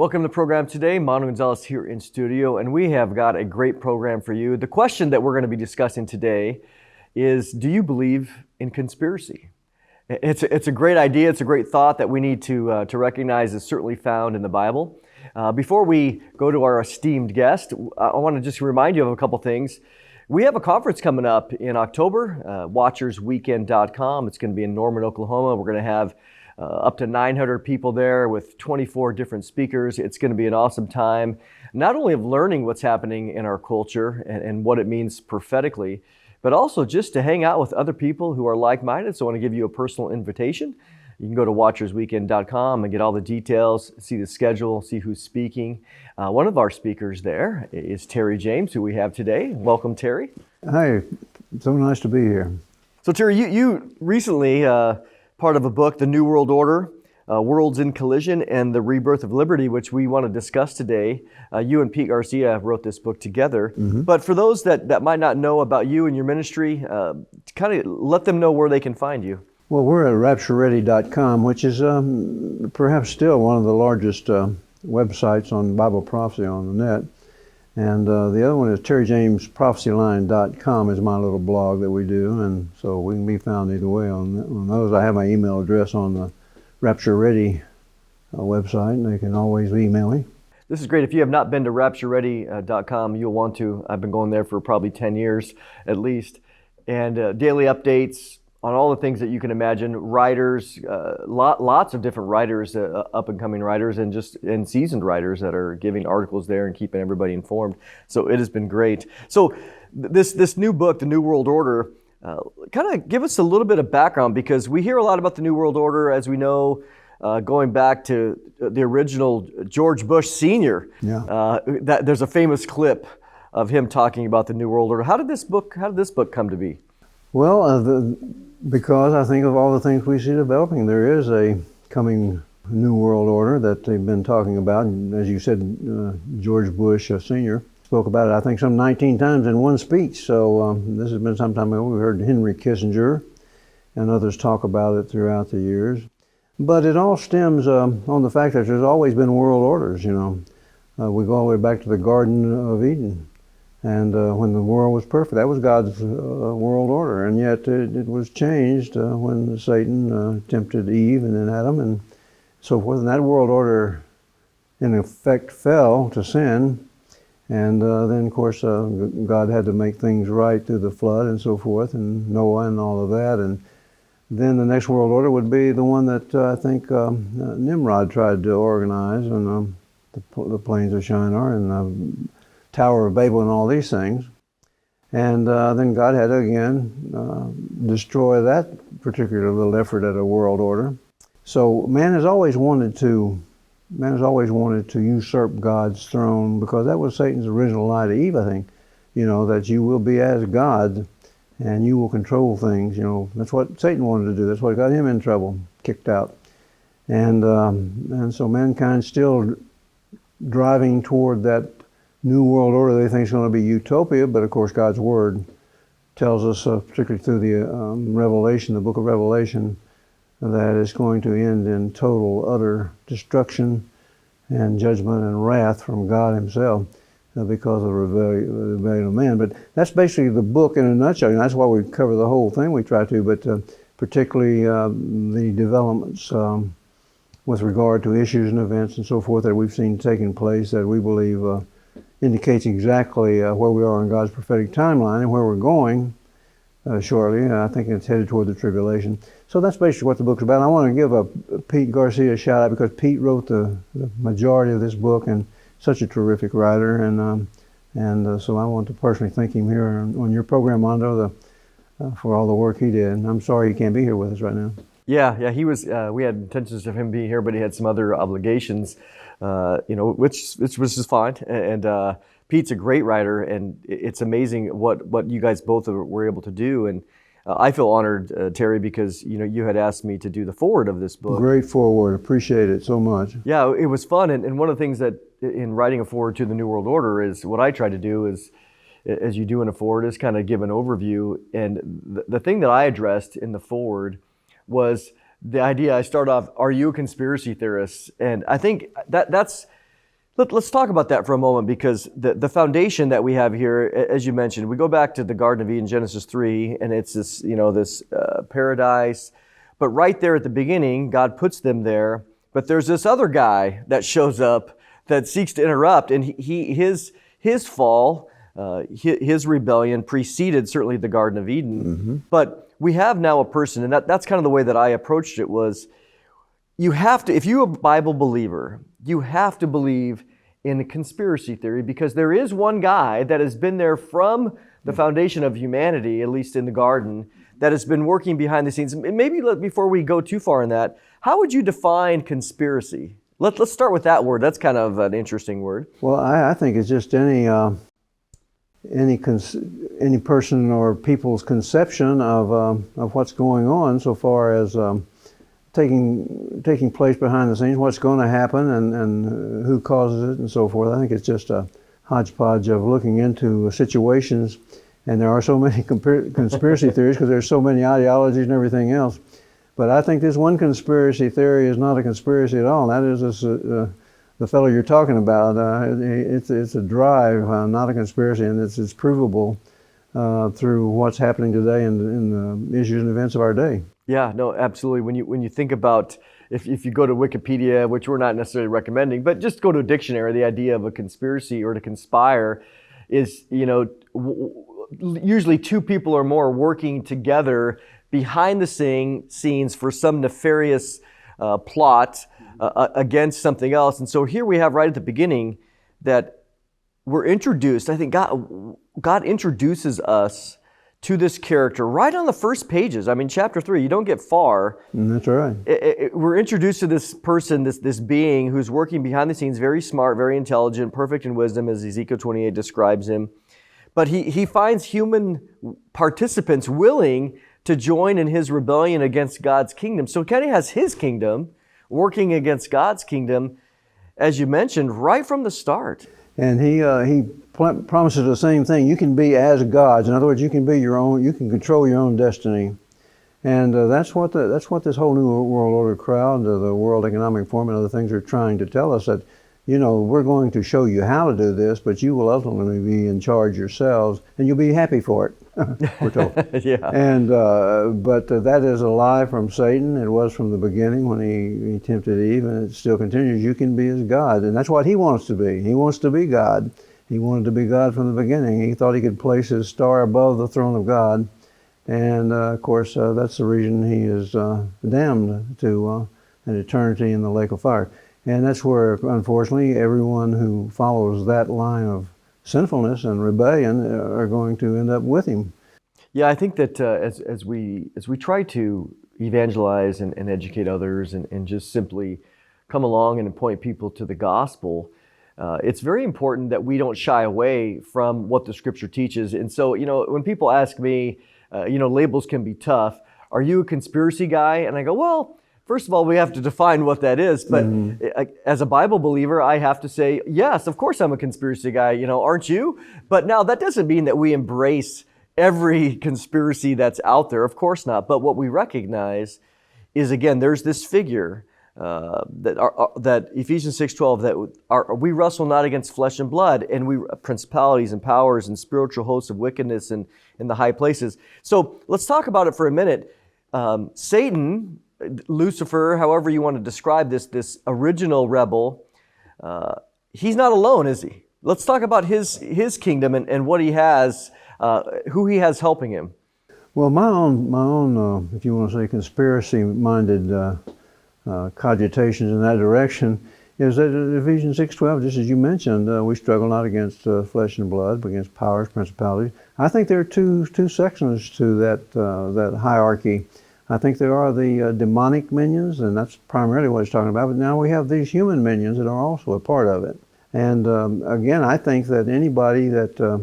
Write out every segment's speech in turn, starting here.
Welcome to the program today. Manu Gonzalez here in studio, and we have got a great program for you. The question that we're going to be discussing today is, do you believe in conspiracy? It's a great idea. It's a great thought that we need to recognize is certainly found in the Bible. Before we go to our esteemed guest, I want to just remind you of a couple things. We have a conference coming up in October, watchersweekend.com. It's going to be in Norman, Oklahoma. We're going to have up to 900 people there with 24 different speakers. It's going to be an awesome time, not only of learning what's happening in our culture and what it means prophetically, but also just to hang out with other people who are like-minded. So I want to give you a personal invitation. You can go to watchersweekend.com and get all the details, see the schedule, see who's speaking. One of our speakers there is Terry James, who we have today. Welcome, Terry. Hi, so nice to be here. So Terry, you recently part of a book, The New World Order, Worlds in Collision and the Rebirth of Liberty, which we want to discuss today. You and Pete Garcia wrote this book together. Mm-hmm. But for those that might not know about you and your ministry, kind of let them know where they can find you. Well, we're at raptureready.com, which is perhaps still one of the largest websites on Bible prophecy on the net. And the other one is terryjamesprophecyline.com is my little blog that we do, and so we can be found either way on those. I have my email address on the Rapture Ready website, and they can always email me. This is great. If you have not been to raptureready.com, you'll want to. I've been going there for probably 10 years at least, and daily updates on all the things that you can imagine. Writers, lots of different writers, up-and-coming writers, and seasoned writers that are giving articles there and keeping everybody informed. So it has been great. So this new book, The New World Order, kind of give us a little bit of background, because we hear a lot about the New World Order, as we know, going back to the original George Bush Sr. Yeah. There's a famous clip of him talking about the New World Order. How did this book come to be? Well, because I think of all the things we see developing, there is a coming New World Order that they've been talking about. And as you said, George Bush Sr. spoke about it, I think, some 19 times in one speech. So this has been some time ago. We heard Henry Kissinger and others talk about it throughout the years. But it all stems on the fact that there's always been world orders, We go all the way back to the Garden of Eden. And when the world was perfect, that was God's world order. And yet it was changed when Satan tempted Eve and then Adam and so forth. And that world order, in effect, fell to sin. And then, of course, God had to make things right through the flood and so forth, and Noah and all of that. And then the next world order would be the one that I think Nimrod tried to organize, and the plains of Shinar and Tower of Babel and all these things. And then God had to again destroy that particular little effort at a world order. So man has always wanted to usurp God's throne, because that was Satan's original lie to Eve, I think, that you will be as God and you will control things. That's what Satan wanted to do. That's what got him in trouble, kicked out. And so mankind's still driving toward that New World Order they think is going to be utopia, but of course God's Word tells us, particularly through the Revelation, the book of Revelation, that it's going to end in total, utter destruction and judgment and wrath from God Himself because of the rebellion of man. But that's basically the book in a nutshell. That's why we cover the whole thing, we try to, but particularly the developments with regard to issues and events and so forth that we've seen taking place that we believe indicates exactly where we are in God's prophetic timeline and where we're going shortly. I think it's headed toward the tribulation. So that's basically what the book's about. I want to give Pete Garcia a shout out, because Pete wrote the majority of this book, and such a terrific writer. And so I want to personally thank him here on your program, Mondo, for all the work he did. And I'm sorry he can't be here with us right now. Yeah, he was. We had intentions of him being here, but he had some other obligations, which was just fine. And Pete's a great writer, and it's amazing what you guys both were able to do. And I feel honored, Terry, because you had asked me to do the foreword of this book. Great foreword, appreciate it so much. Yeah, it was fun, and one of the things that in writing a foreword to the New World Order is what I try to do is, as you do in a foreword, is kind of give an overview. And the thing that I addressed in the foreword was the idea. I start off, are you a conspiracy theorist? And I think that's Let's talk about that for a moment, because the foundation that we have here, as you mentioned, we go back to the Garden of Eden, Genesis 3, and it's this, this paradise. But right there at the beginning, God puts them there. But there's this other guy that shows up that seeks to interrupt, and his fall, his rebellion preceded certainly the Garden of Eden. Mm-hmm. But we have now a person, and that's kind of the way that I approached it was, you have to, if you're a Bible believer, you have to believe in a conspiracy theory, because there is one guy that has been there from the foundation of humanity, at least in the garden, that has been working behind the scenes. Maybe before we go too far in that, how would you define conspiracy? Let's start with that word. That's kind of an interesting word. Well, I think it's just any person or people's conception of what's going on, so far as taking place behind the scenes, what's going to happen, and who causes it, and so forth. I think it's just a hodgepodge of looking into situations, and there are so many conspiracy theories because there's so many ideologies and everything else. But I think this one conspiracy theory is not a conspiracy at all. That is this, the fellow you're talking about. It's a drive, not a conspiracy, and it's provable through what's happening today in the issues and events of our day. Yeah, no, absolutely. When you think about, if you go to Wikipedia, which we're not necessarily recommending, but just go to a dictionary, the idea of a conspiracy or to conspire is, usually two people or more working together behind the scenes for some nefarious plot against something else. And so here we have right at the beginning that we're introduced. I think God introduces us to this character right on the first pages. I mean, chapter 3, you don't get far. That's right. We're introduced to this person, this being who's working behind the scenes, very smart, very intelligent, perfect in wisdom, as Ezekiel 28 describes him. But he finds human participants willing to join in his rebellion against God's kingdom. So Kenny has his kingdom working against God's kingdom, as you mentioned, right from the start. And he promises the same thing. You can be as gods. In other words, you can be your own. You can control your own destiny. And that's what this whole New World Order crowd, the World Economic Forum, and other things are trying to tell us, that we're going to show you how to do this, but you will ultimately be in charge yourselves, and you'll be happy for it. We're told. Yeah. And but that is a lie from Satan. It was from the beginning when he tempted Eve, and it still continues. You can be as God, and that's what he wants to be. He wants to be God. He wanted to be God from the beginning. He thought he could place his star above the throne of God, and of course that's the reason he is damned to an eternity in the lake of fire. And that's where, unfortunately, everyone who follows that line of sinfulness and rebellion are going to end up with him. Yeah, I think that as we try to evangelize and educate others and just simply come along and point people to the gospel, it's very important that we don't shy away from what the Scripture teaches. And so, when people ask me, labels can be tough. Are you a conspiracy guy? And I go, well, first of all, we have to define what that is. But as a Bible believer, I have to say, yes, of course I'm a conspiracy guy, aren't you? But now that doesn't mean that we embrace every conspiracy that's out there. Of course not. But what we recognize is, again, there's this figure that Ephesians 6:12, that we wrestle not against flesh and blood, and we principalities and powers and spiritual hosts of wickedness in the high places. So let's talk about it for a minute. Satan, Lucifer, however you want to describe this original rebel, he's not alone, is he? Let's talk about his kingdom and what he has, who he has helping him. Well, my own, if you want to say, conspiracy-minded cogitations in that direction is that in Ephesians 6:12, just as you mentioned, we struggle not against flesh and blood, but against powers, principalities. I think there are two sections to that hierarchy. I think there are the demonic minions, and that's primarily what he's talking about. But now we have these human minions that are also a part of it. And again, I think that anybody that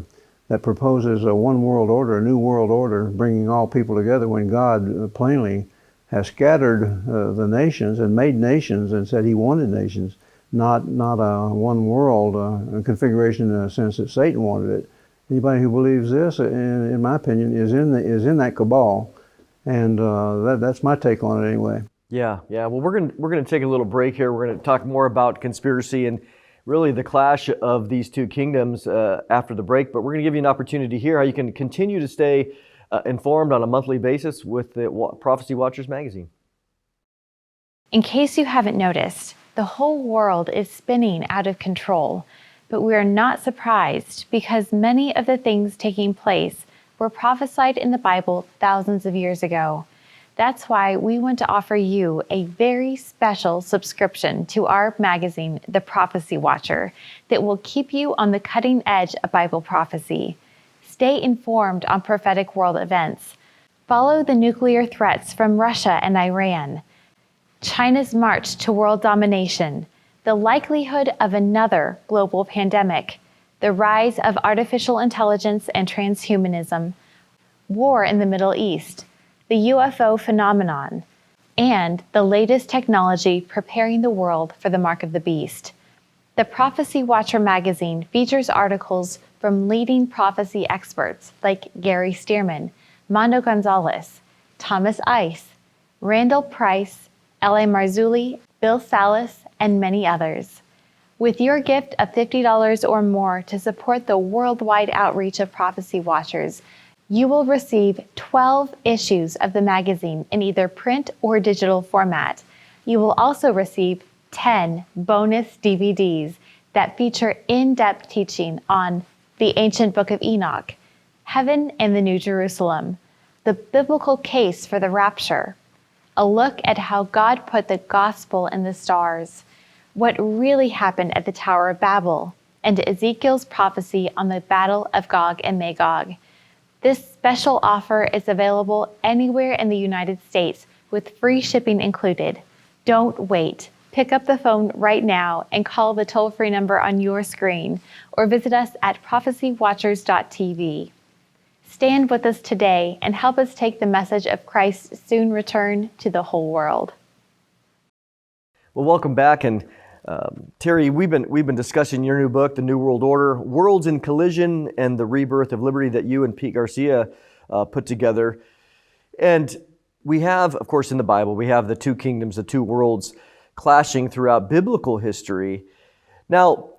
proposes a one world order, a new world order, bringing all people together, when God plainly has scattered the nations and made nations and said He wanted nations, not a one world configuration in a sense that Satan wanted it. Anybody who believes this, in my opinion, is in that cabal. And that's my take on it anyway. Yeah. Well, we're gonna take a little break here. We're gonna talk more about conspiracy, and really the clash of these two kingdoms after the break, but we're going to give you an opportunity here how you can continue to stay informed on a monthly basis with the Prophecy Watchers magazine. In case you haven't noticed, the whole world is spinning out of control, but we are not surprised because many of the things taking place were prophesied in the Bible thousands of years ago. That's why we want to offer you a very special subscription to our magazine, The Prophecy Watcher, that will keep you on the cutting edge of Bible prophecy. Stay informed on prophetic world events. Follow the nuclear threats from Russia and Iran, China's march to world domination, the likelihood of another global pandemic, the rise of artificial intelligence and transhumanism, war in the Middle East, the UFO phenomenon, and the latest technology preparing the world for the mark of the beast. The Prophecy Watcher magazine features articles from leading prophecy experts like Gary Stearman, Mondo Gonzalez, Thomas Ice, Randall Price, L.A. Marzulli, Bill Salas, and many others. With your gift of $50 or more to support the worldwide outreach of Prophecy Watchers, you will receive 12 issues of the magazine in either print or digital format. You will also receive 10 bonus DVDs that feature in-depth teaching on the ancient book of Enoch, heaven and the New Jerusalem, the biblical case for the rapture, a look at how God put the gospel in the stars, what really happened at the Tower of Babel, and Ezekiel's prophecy on the battle of Gog and Magog. This special offer is available anywhere in the United States with free shipping included. Don't wait. Pick up the phone right now and call the toll-free number on your screen or visit us at prophecywatchers.tv. Stand with us today and help us take the message of Christ's soon return to the whole world. Well, welcome back. And Terry, we've been discussing your new book, The New World Order, Worlds in Collision and the Rebirth of Liberty, that you and Pete Garcia put together. And we have, of course, in the Bible, we have the two kingdoms, the two worlds clashing throughout biblical history. Now,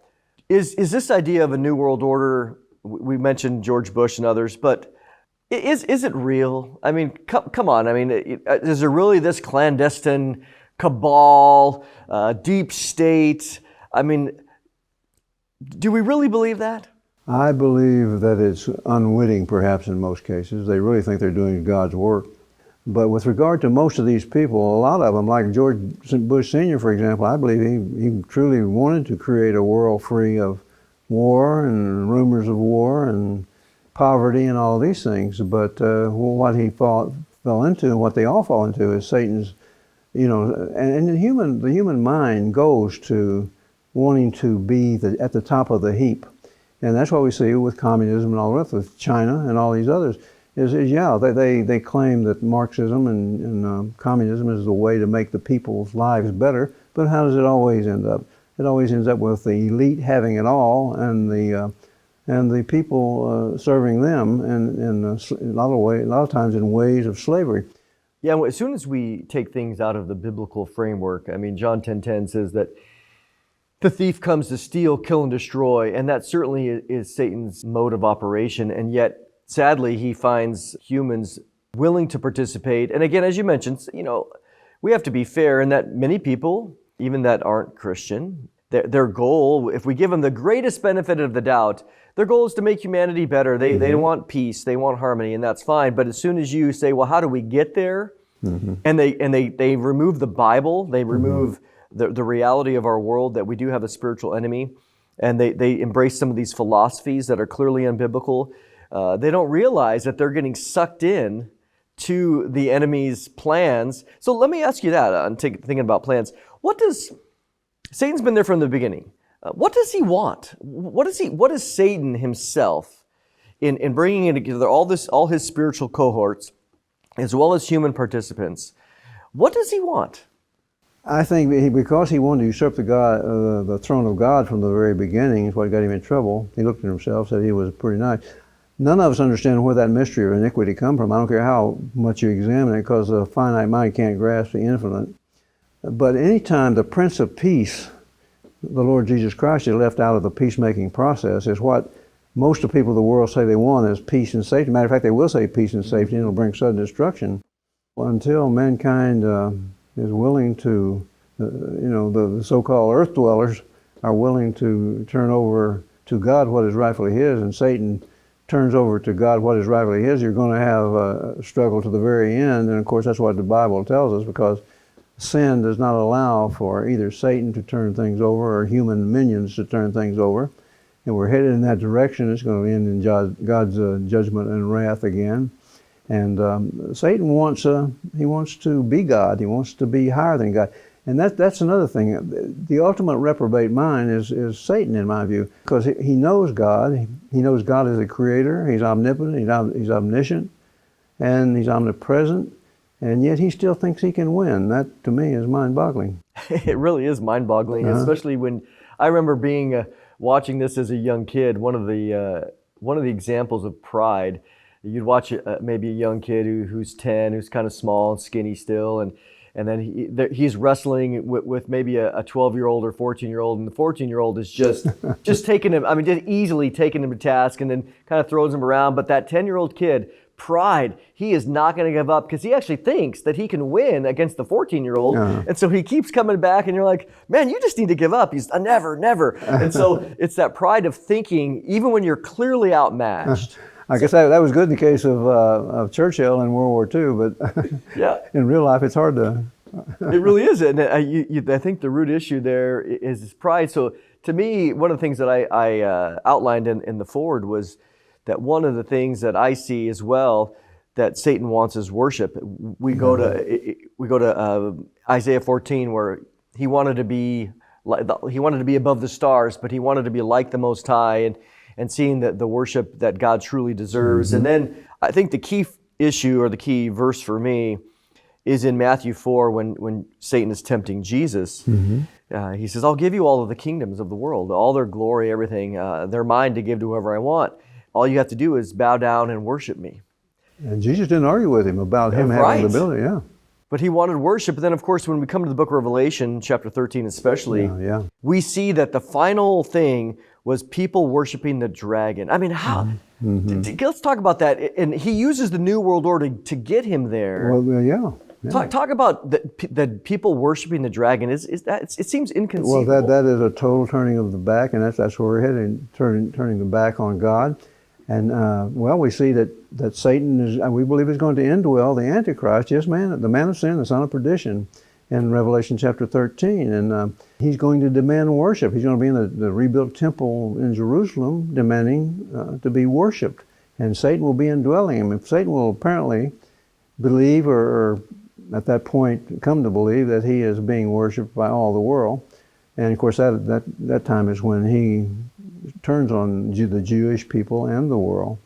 is this idea of a new world order, we mentioned George Bush and others, but is it real? I mean, come on. I mean, is there really this clandestine cabal, deep state? I mean, do we really believe that? I believe that it's unwitting, perhaps in most cases. They really think they're doing God's work. But with regard to most of these people, a lot of them, like George Bush Sr., for example, I believe he truly wanted to create a world free of war and rumors of war and poverty and all these things. But what he fell into, and what they all fall into, is Satan's, and the human mind goes to wanting to be at the top of the heap. And that's what we see with communism and all the rest, with China and all these others. They claim that Marxism and communism is the way to make the people's lives better, but how does it always end up? It always ends up with the elite having it all, and the people serving them, in a lot of times in ways of slavery. Yeah, well, as soon as we take things out of the biblical framework, I mean, John 10:10 says that the thief comes to steal, kill, and destroy, and that certainly is Satan's mode of operation, and yet sadly, he finds humans willing to participate. And again, as you mentioned, we have to be fair in that many people, even that aren't Christian, their goal, if we give them the greatest benefit of the doubt, their goal is to make humanity better. They want peace, they want harmony, and that's fine. But as soon as you say, well, how do we get there? And they remove the Bible, they remove the reality of our world, that we do have a spiritual enemy, and they embrace some of these philosophies that are clearly unbiblical. They don't realize that they're getting sucked in to the enemy's plans. So let me ask you that, I'm thinking about plans. Satan's been there from the beginning. What does he want? What is Satan himself in bringing together all his spiritual cohorts, as well as human participants? What does he want? I think because he wanted to usurp the throne of God from the very beginning is what got him in trouble. He looked at himself, said he was pretty nice. None of us understand where that mystery of iniquity come from. I don't care how much you examine it, because the finite mind can't grasp the infinite. But anytime the Prince of Peace the Lord Jesus Christ is left out of the peacemaking process is what most of the people of the world say they want is peace and safety. Matter of fact, they will say peace and safety, and it'll bring sudden destruction. Until mankind is willing to, the so-called earth dwellers are willing to turn over to God what is rightfully His, and Satan turns over to God what is rightfully His, you're going to have a struggle to the very end. And of course, that's what the Bible tells us, because sin does not allow for either Satan to turn things over or human minions to turn things over. And we're headed in that direction. It's going to end in God's judgment and wrath again. And Satan wants to be God. He wants to be higher than God. And that's another thing. The ultimate reprobate mind is Satan, in my view, because he knows God. He knows God is a creator. He's omnipotent. He's omniscient, and he's omnipresent. And yet he still thinks he can win. That, to me, is mind-boggling. It really is mind-boggling, especially when I remember being watching this as a young kid. One of the examples of pride. You'd watch maybe a young kid who's 10, who's kind of small and skinny still, and then he's wrestling with maybe a 12-year-old or 14-year-old, and the 14-year-old is just taking him, just easily taking him to task, and then kind of throws him around. But that 10-year-old kid, pride, he is not going to give up, because he actually thinks that he can win against the 14-year-old. And so he keeps coming back, and you're like, man, you just need to give up. He's never. And so it's that pride of thinking, even when you're clearly outmatched. I guess that was good in the case of Churchill in World War II, but yeah, in real life it's hard to. It really is, and I think the root issue there is pride. So to me, one of the things that I outlined in the forward was that one of the things that I see as well that Satan wants is worship. We go to Isaiah 14, where he wanted to be above the stars, but he wanted to be like the Most High, and seeing the worship that God truly deserves. And then I think the key issue, or the key verse for me, is in Matthew 4 when Satan is tempting Jesus. He says, I'll give you all of the kingdoms of the world, all their glory, everything. They're mine to give to whoever I want. All you have to do is bow down and worship me. And Jesus didn't argue with him about him having the ability, But he wanted worship. But then, of course, when we come to the book of Revelation, chapter 13 especially, we see that the final thing was people worshiping the dragon. I mean, how? Let's talk about that. And he uses the New World Order to get him there. Well, yeah. Talk about the people worshiping the dragon. Is that? It seems inconceivable. Well, that is a total turning of the back, and that's where we're heading, turning the back on God. And we see that Satan is, we believe, is going to indwell the Antichrist, the man of sin, the son of perdition, in Revelation chapter 13. And he's going to demand worship. He's going to be in the rebuilt temple in Jerusalem, demanding to be worshipped. And Satan will be indwelling him. If Satan will apparently believe, or at that point come to believe, that he is being worshipped by all the world. And of course, that time is when he turns on the Jewish people and the world.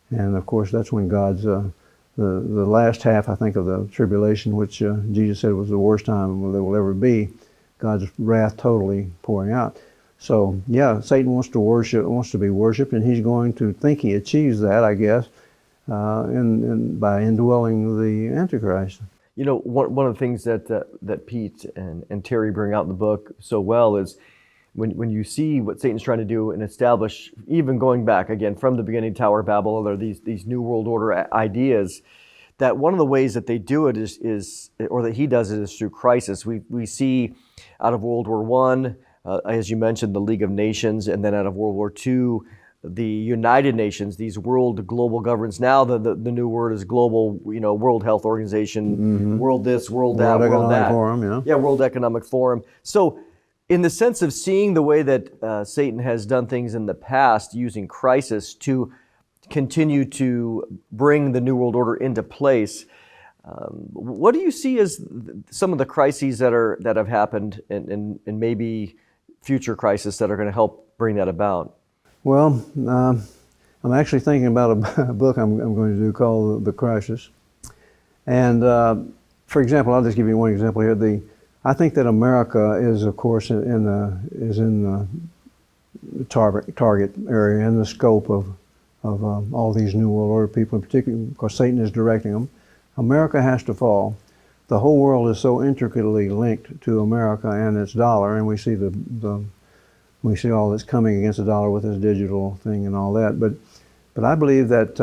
And of course, that's when God's the last half, I think, of the tribulation, which Jesus said was the worst time there will ever be, God's wrath totally pouring out. So yeah, Satan wants to be worshipped, and he's going to think he achieves that, I guess, by indwelling the Antichrist. You know, one of the things that Pete and Terry bring out in the book so well is when you see what Satan's trying to do and establish, even going back again from the beginning, Tower of Babel, or these New World Order ideas, that one of the ways that they do it is or that he does it, is through crisis. We see out of World War I, as you mentioned, the League of Nations, and then out of World War II, the United Nations, these world global governments. Now the new word is global, World Health Organization, world this, world that, world that. Forum, yeah, World Economic Forum. So in the sense of seeing the way that Satan has done things in the past, using crisis to continue to bring the New World Order into place, what do you see as some of the crises that have happened, and maybe future crises that are going to help bring that about? Well, I'm actually thinking about a book I'm going to do called The Crisis. And for example, I'll just give you one example here. I think that America is, of course, in the target area, in the scope of all these New World Order people, in particular, because Satan is directing them. America has to fall. The whole world is so intricately linked to America and its dollar, and we see the We see all that's coming against the dollar with this digital thing and all that. But I believe that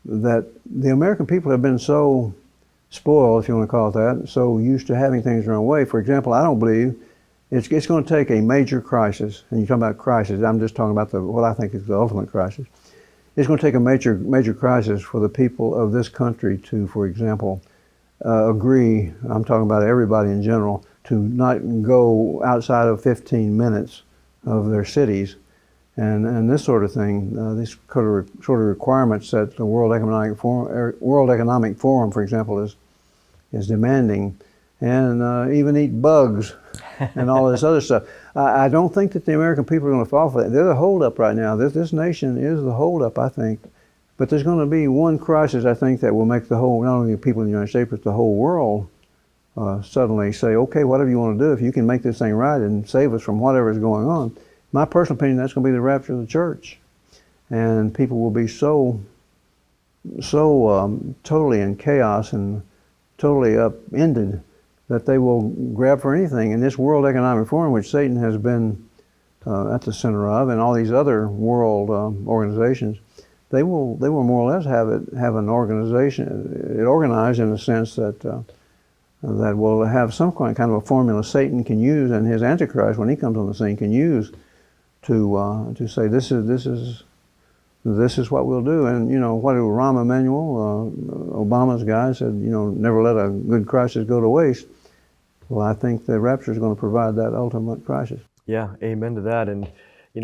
that the American people have been so spoiled, if you want to call it that, so used to having things their own way. For example, I don't believe it's going to take a major crisis, and you're talking about crisis, I'm just talking about what I think is the ultimate crisis. It's going to take a major crisis for the people of this country to, for example, agree, I'm talking about everybody in general, to not go outside of 15 minutes of their cities, and this sort of thing, these sort of requirements that the World Economic Forum, for example, is demanding, and even eat bugs and all this other stuff. I don't think that the American people are going to fall for that. They're the holdup right now. This nation is the holdup, I think. But there's going to be one crisis, I think, that will make the whole, not only the people in the United States, but the whole world suddenly say, okay, whatever you want to do, if you can make this thing right and save us from whatever is going on. My personal opinion, that's going to be the rapture of the church. And people will be so totally in chaos and totally upended that they will grab for anything. And this World Economic Forum, which Satan has been at the center of, and all these other world organizations, they will more or less have an organization, it organized in the sense that that will have some kind of a formula Satan can use, and his Antichrist, when he comes on the scene, can use to say this is what we'll do. And what did Rahm Emanuel, Obama's guy, said, never let a good crisis go to waste. Well, I think the rapture is going to provide that ultimate crisis. Yeah, amen to that. And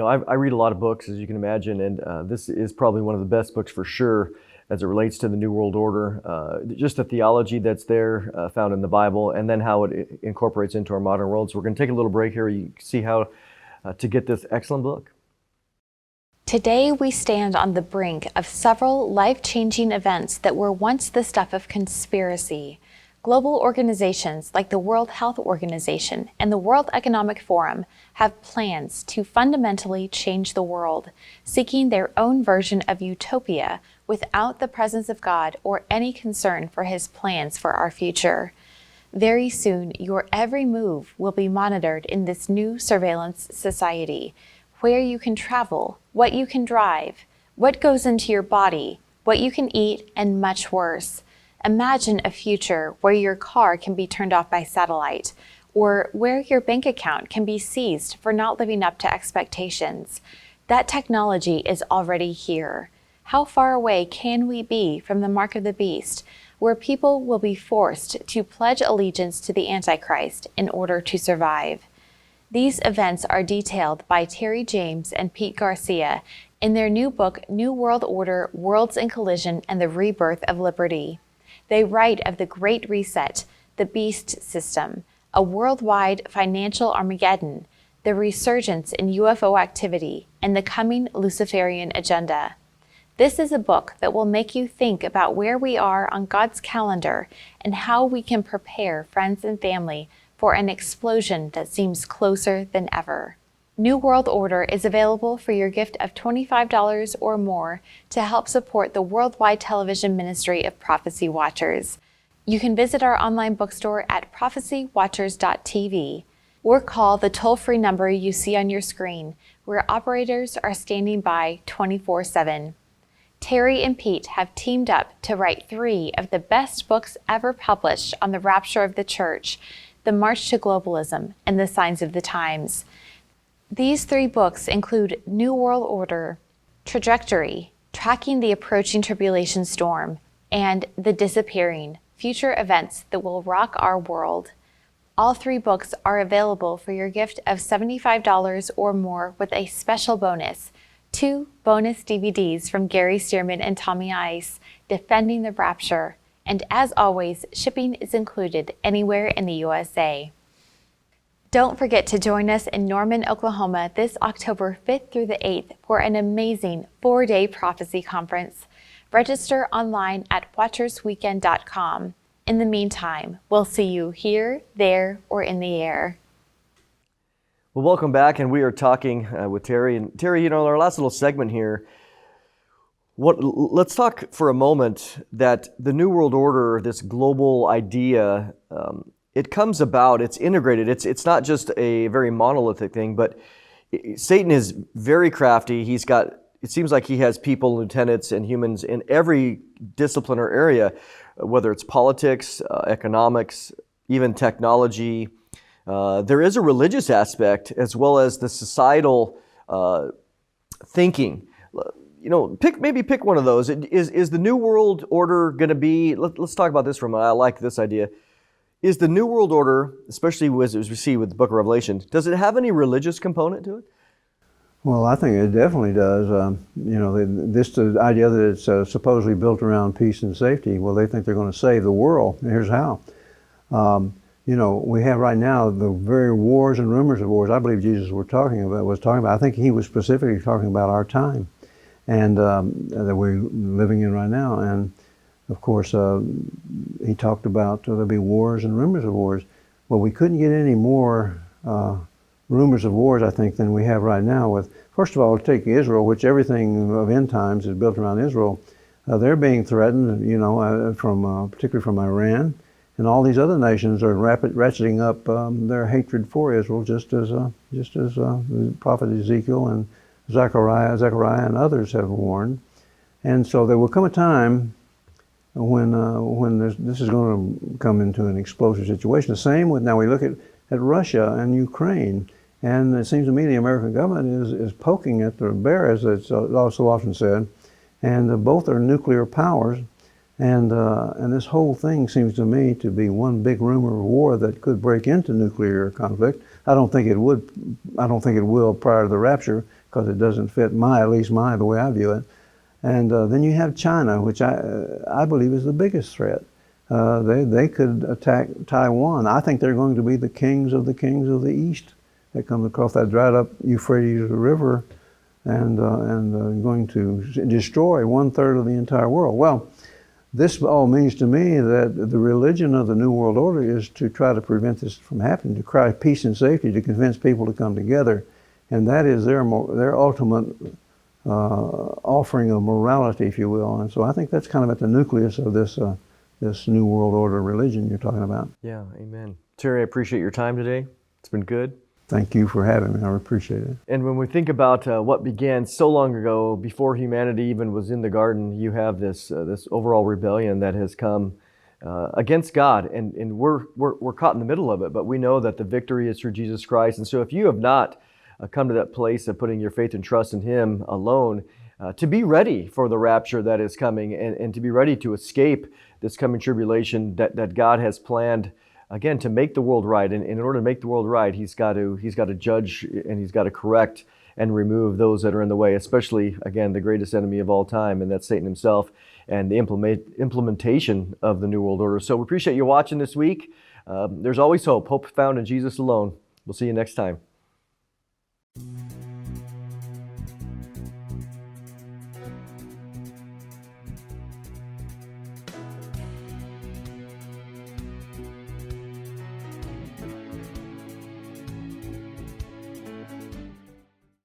I read a lot of books, as you can imagine, and this is probably one of the best books for sure as it relates to the New World Order. Just the theology that's there, found in the Bible, and then how it incorporates into our modern world. So we're going to take a little break here. You can see how to get this excellent book. Today, we stand on the brink of several life-changing events that were once the stuff of conspiracy. Global organizations like the World Health Organization and the World Economic Forum have plans to fundamentally change the world, seeking their own version of utopia without the presence of God or any concern for His plans for our future. Very soon, your every move will be monitored in this new surveillance society, where you can travel, what you can drive, what goes into your body, what you can eat, and much worse. Imagine a future where your car can be turned off by satellite, or where your bank account can be seized for not living up to expectations. That technology is already here. How far away can we be from the mark of the beast, where people will be forced to pledge allegiance to the Antichrist in order to survive? These events are detailed by Terry James and Pete Garcia in their new book, New World Order, Worlds in Collision and the Rebirth of Liberty. They write of the Great Reset, the Beast System, a worldwide financial Armageddon, the resurgence in UFO activity, and the coming Luciferian agenda. This is a book that will make you think about where we are on God's calendar and how we can prepare friends and family for an explosion that seems closer than ever. New World Order is available for your gift of $25 or more to help support the worldwide television ministry of Prophecy Watchers. You can visit our online bookstore at prophecywatchers.tv or call the toll-free number you see on your screen, where operators are standing by 24/7. Terry and Pete have teamed up to write 3 of the best books ever published on the rapture of the church, the March to Globalism, and the Signs of the Times. These 3 books include New World Order, Trajectory, Tracking the Approaching Tribulation Storm, and The Disappearing, Future Events That Will Rock Our World. All 3 books are available for your gift of $75 or more with a special bonus, 2 bonus DVDs from Gary Stearman and Tommy Ice, Defending the Rapture, and as always, shipping is included anywhere in the USA. Don't forget to join us in Norman, Oklahoma this October 5th through the 8th for an amazing 4-day prophecy conference. Register online at watchersweekend.com. In the meantime, we'll see you here, there, or in the air. Well, welcome back, and we are talking with Terry. And Terry, our last little segment here, let's talk for a moment that the New World Order, this global idea, it comes about, it's integrated. It's not just a very monolithic thing, but Satan is very crafty. It seems like he has people, lieutenants, and humans in every discipline or area, whether it's politics, economics, even technology. There is a religious aspect as well as the societal thinking. Pick one of those. Is the New World Order going to be, let's talk about this for a minute. I like this idea. Is the New World Order, especially as we see with the book of Revelation, does it have any religious component to it? Well, I think it definitely does. The idea that it's supposedly built around peace and safety, well, they think they're going to save the world. And here's how. We have right now the very wars and rumors of wars. I believe Jesus was talking about. I think he was specifically talking about our time, and that we're living in right now. And of course, he talked about there'll be wars and rumors of wars. Well, we couldn't get any more rumors of wars, I think, than we have right now. With, first of all, take Israel, which everything of end times is built around Israel. They're being threatened, particularly from Iran, and all these other nations are ratcheting up their hatred for Israel, just as the prophet Ezekiel and Zechariah and others have warned. And so there will come a time when this is going to come into an explosive situation. The same with, now we look at Russia and Ukraine, and it seems to me the American government is poking at the bear, as it's also often said, and both are nuclear powers, and this whole thing seems to me to be one big rumor of war that could break into nuclear conflict. I don't think it will prior to the rapture, because it doesn't fit the way I view it. And then you have China, which I believe is the biggest threat. They could attack Taiwan. I think they're going to be the kings of the East that come across that dried up Euphrates River and going to destroy 1/3 of the entire world. Well, this all means to me that the religion of the New World Order is to try to prevent this from happening, to cry peace and safety, to convince people to come together. And that is their ultimate offering of morality, if you will. And so I think that's kind of at the nucleus of this New World Order religion you're talking about. Yeah, amen. Terry, I appreciate your time today. It's been good. Thank you for having me. I appreciate it. And when we think about what began so long ago, before humanity even was in the garden, you have this overall rebellion that has come against God, and we're caught in the middle of it. But we know that the victory is through Jesus Christ. And so if you have not come to that place of putting your faith and trust in Him alone, to be ready for the rapture that is coming, and to be ready to escape this coming tribulation that God has planned, again, to make the world right. And in order to make the world right, He's got to judge, and He's got to correct and remove those that are in the way, especially, again, the greatest enemy of all time, and that's Satan himself, and the implementation of the New World Order. So we appreciate you watching this week. There's always hope found in Jesus alone. We'll see you next time.